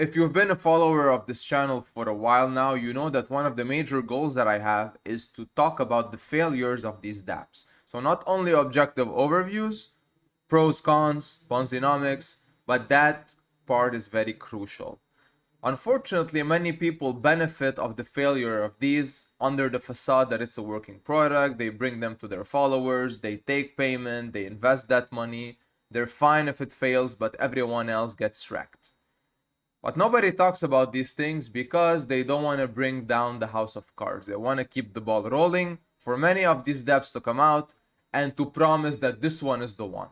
If you've been a follower of this channel for a while now, you know that one of the major goals that I have is to talk about the failures of these DApps. So not only objective overviews, pros, cons, Ponzinomics, but that part is very crucial. Unfortunately, many people benefit of the failure of these under the facade that it's a working product. They bring them to their followers, they take payment, they invest that money. They're fine if it fails, but everyone else gets wrecked. But nobody talks about these things because they don't want to bring down the house of cards. They want to keep the ball rolling for many of these dApps to come out and to promise that this one is the one.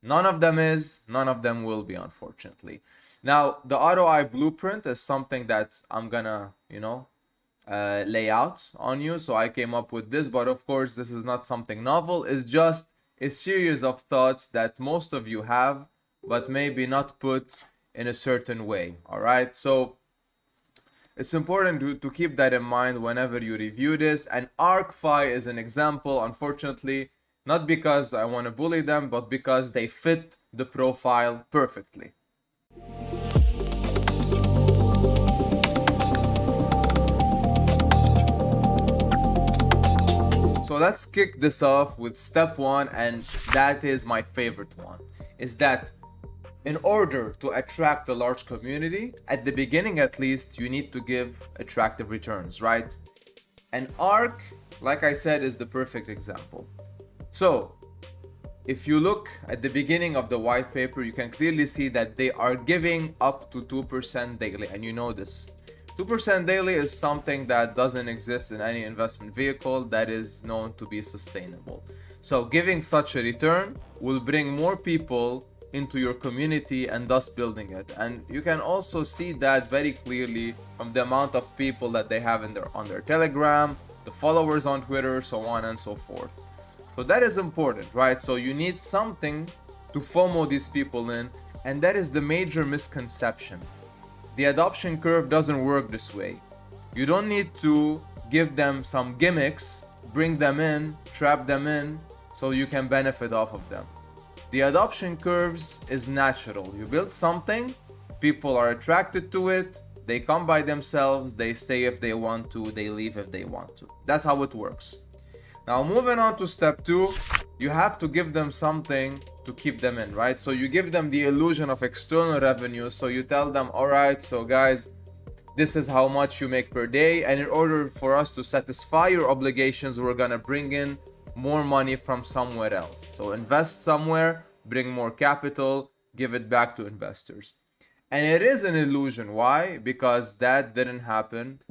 None of them is, none of them will be, unfortunately. Now, the ROI blueprint is something that I'm gonna, lay out on you. So I came up with this, but of course, this is not something novel. It's just a series of thoughts that most of you have, but maybe not put in a certain way. All right. So it's important to keep that in mind whenever you review this. And ARKFI is an example, unfortunately, not because I want to bully them, but because they fit the profile perfectly. So let's kick this off with step one, and that is my favorite one, is that in order to attract a large community, at the beginning at least, you need to give attractive returns, right? And ARK, like I said, is the perfect example. So if you look at the beginning of the white paper, you can clearly see that they are giving up to 2% daily, and you know this. 2% daily is something that doesn't exist in any investment vehicle that is known to be sustainable. So giving such a return will bring more people into your community and thus building it. And you can also see that very clearly from the amount of people that they have on their Telegram, the followers on Twitter, so on and so forth. So that is important, right? So you need something to FOMO these people in, and that is the major misconception. The adoption curve doesn't work this way. You don't need to give them some gimmicks, bring them in, trap them in, so you can benefit off of them. The adoption curves is natural. You build something, people are attracted to it, they come by themselves, they stay if they want to, they leave if they want to. That's how it works. Now moving on to step two, you have to give them something to keep them in, right? So you give them the illusion of external revenue. So you tell them, all right, so guys, this is how much you make per day. And in order for us to satisfy your obligations, we're gonna bring in more money from somewhere else. So invest somewhere, bring more capital, give it back to investors. And it is an illusion. Why? Because that didn't happen.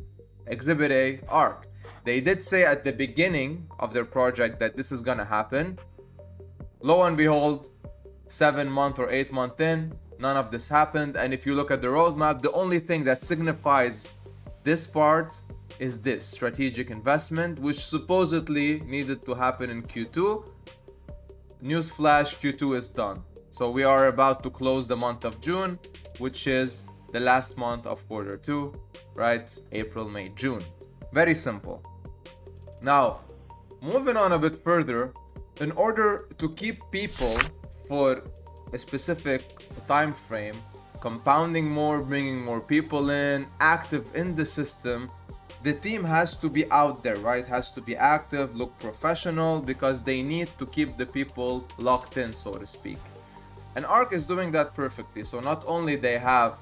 Exhibit A, ARK. They did say at the beginning of their project that this is gonna happen. Lo and behold, 7 months or 8 months in, none of this happened. And if you look at the roadmap, the only thing that signifies this part is this strategic investment, which supposedly needed to happen in Q2. Newsflash, Q2 is done. So we are about to close the month of June, which is the last month of Q2, right? April, May, June. Very simple. Now, moving on a bit further, in order to keep people for a specific time frame, compounding more, bringing more people in, active in the system, the team has to be out there, right? Has to be active, look professional, because they need to keep the people locked in, so to speak. And ARK is doing that perfectly. So not only they have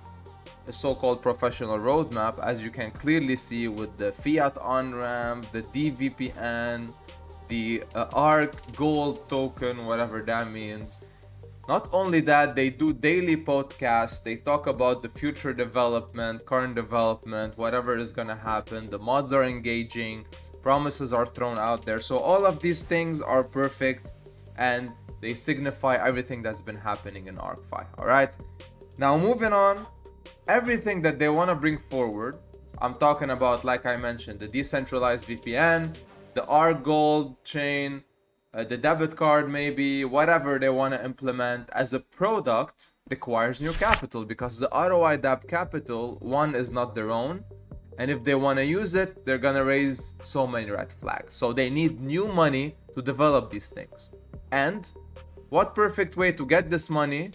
a so-called professional roadmap, as you can clearly see with the fiat on-ramp, the DVPN, the ARK gold token, whatever that means. Not only that, they do daily podcasts, they talk about the future development, current development, whatever is gonna happen, the mods are engaging, promises are thrown out there. So all of these things are perfect and they signify everything that's been happening in ARKFI, all right? Now moving on, everything that they wanna bring forward, I'm talking about, like I mentioned, the decentralized VPN, the ARK Gold chain, the debit card, maybe whatever they want to implement as a product requires new capital, because the ROIdapp capital, one, is not their own, and if they want to use it, they're gonna raise so many red flags. So they need new money to develop these things. And what perfect way to get this money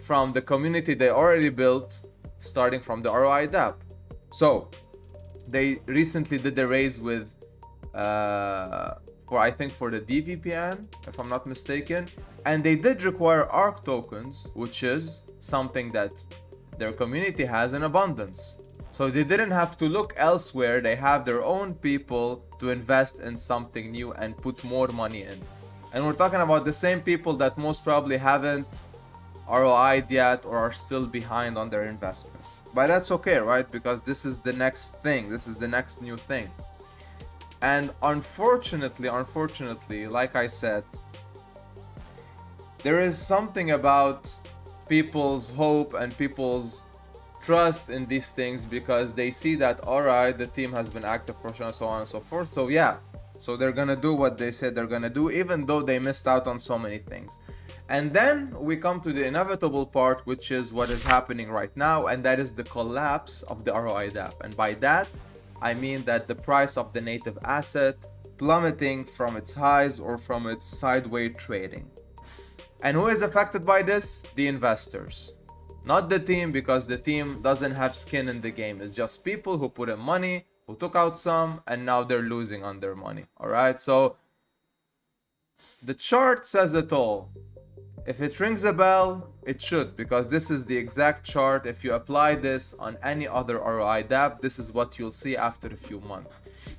from the community they already built starting from the ROIdapp. So they recently did a raise with I think for the DVPN, if I'm not mistaken, and they did require ARK tokens, which is something that their community has in abundance. So they didn't have to look elsewhere. They have their own people to invest in something new and put more money in. And we're talking about the same people that most probably haven't ROI'd yet or are still behind on their investment. But that's okay, right? Because this is the next thing. This is the next new thing. And unfortunately, like I said, there is something about people's hope and people's trust in these things, because they see that, alright, the team has been active for sure, and so on and so forth. So yeah, so they're gonna do what they said they're gonna do, even though they missed out on so many things. And then we come to the inevitable part, which is what is happening right now, and that is the collapse of the ROIdapp. And by that, I mean that the price of the native asset plummeting from its highs or from its sideways trading. And who is affected by this? The investors. Not the team, because the team doesn't have skin in the game. It's just people who put in money, who took out some, and now they're losing on their money. Alright, so the chart says it all. If it rings a bell, it should, because this is the exact chart. If you apply this on any other ROIdapp, this is what you'll see after a few months.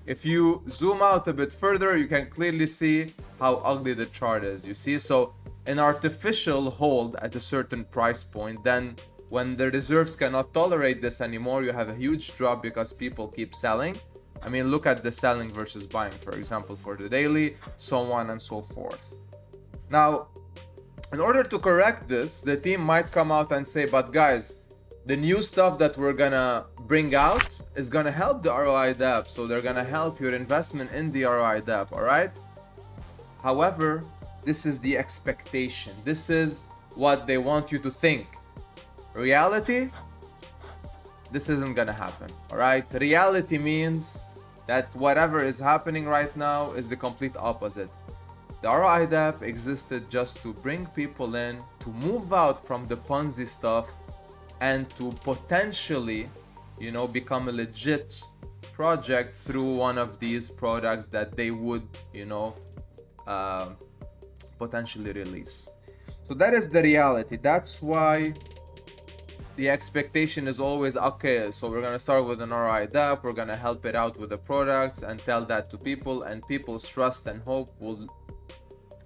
If you zoom out a bit further, you can clearly see how ugly the chart is. You see, so an artificial hold at a certain price point, then when the reserves cannot tolerate this anymore, you have a huge drop because people keep selling. I mean, look at the selling versus buying, for example, for the daily, so on and so forth. Now, in order to correct this, the team might come out and say, but guys, the new stuff that we're gonna bring out is gonna help the ROIdapp, so they're gonna help your investment in the ROIdapp, alright? However, this is the expectation. This is what they want you to think. Reality, this isn't gonna happen, alright? Reality means that whatever is happening right now is the complete opposite. The ROIdapp existed just to bring people in, to move out from the Ponzi stuff, and to potentially, you know, become a legit project through one of these products that they would, you know, potentially release. So that is the reality. That's why the expectation is always, okay, so we're gonna start with an ROIdapp, we're gonna help it out with the products and tell that to people, and people's trust and hope will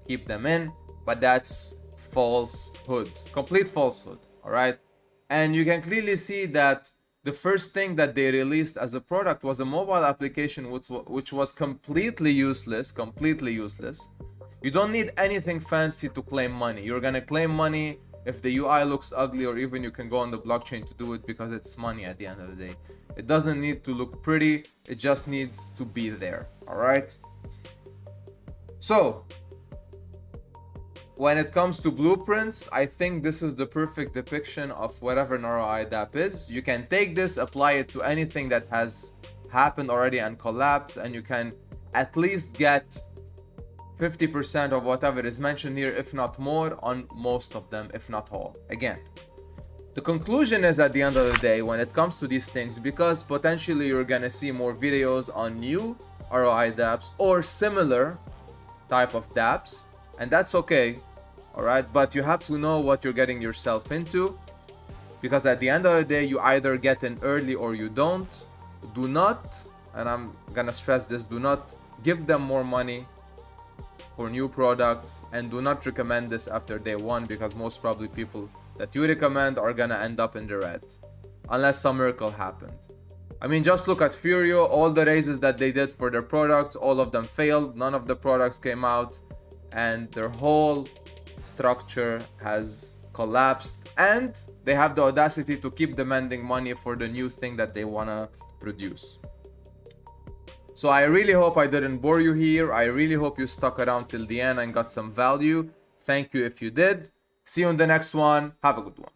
keep them in. But that's falsehood, complete falsehood, all right? And you can clearly see that the first thing that they released as a product was a mobile application which was completely useless. You don't need anything fancy to claim money. You're gonna claim money if the UI looks ugly, or even you can go on the blockchain to do it, because it's money at the end of the day. It doesn't need to look pretty, it just needs to be there, all right? So when it comes to blueprints, I think this is the perfect depiction of whatever an ROIdapp is. You can take this, apply it to anything that has happened already and collapsed, and you can at least get 50% of whatever is mentioned here, if not more, on most of them, if not all. Again, the conclusion is, at the end of the day, when it comes to these things, because potentially you're gonna see more videos on new ROIdapps or similar type of dapps, and that's okay. All right, but you have to know what you're getting yourself into, because at the end of the day, you either get in early or you don't. Do not, and I'm gonna stress this, do not give them more money for new products, and do not recommend this after day one, because most probably people that you recommend are gonna end up in the red unless some miracle happened. I mean, just look at Furio. All the raises that they did for their products, all of them failed. None of the products came out, and their whole structure has collapsed, and they have the audacity to keep demanding money for the new thing that they want to produce. So I really hope I didn't bore you here. I really hope you stuck around till the end and got some value. Thank you if you did. See you in the next one. Have a good one.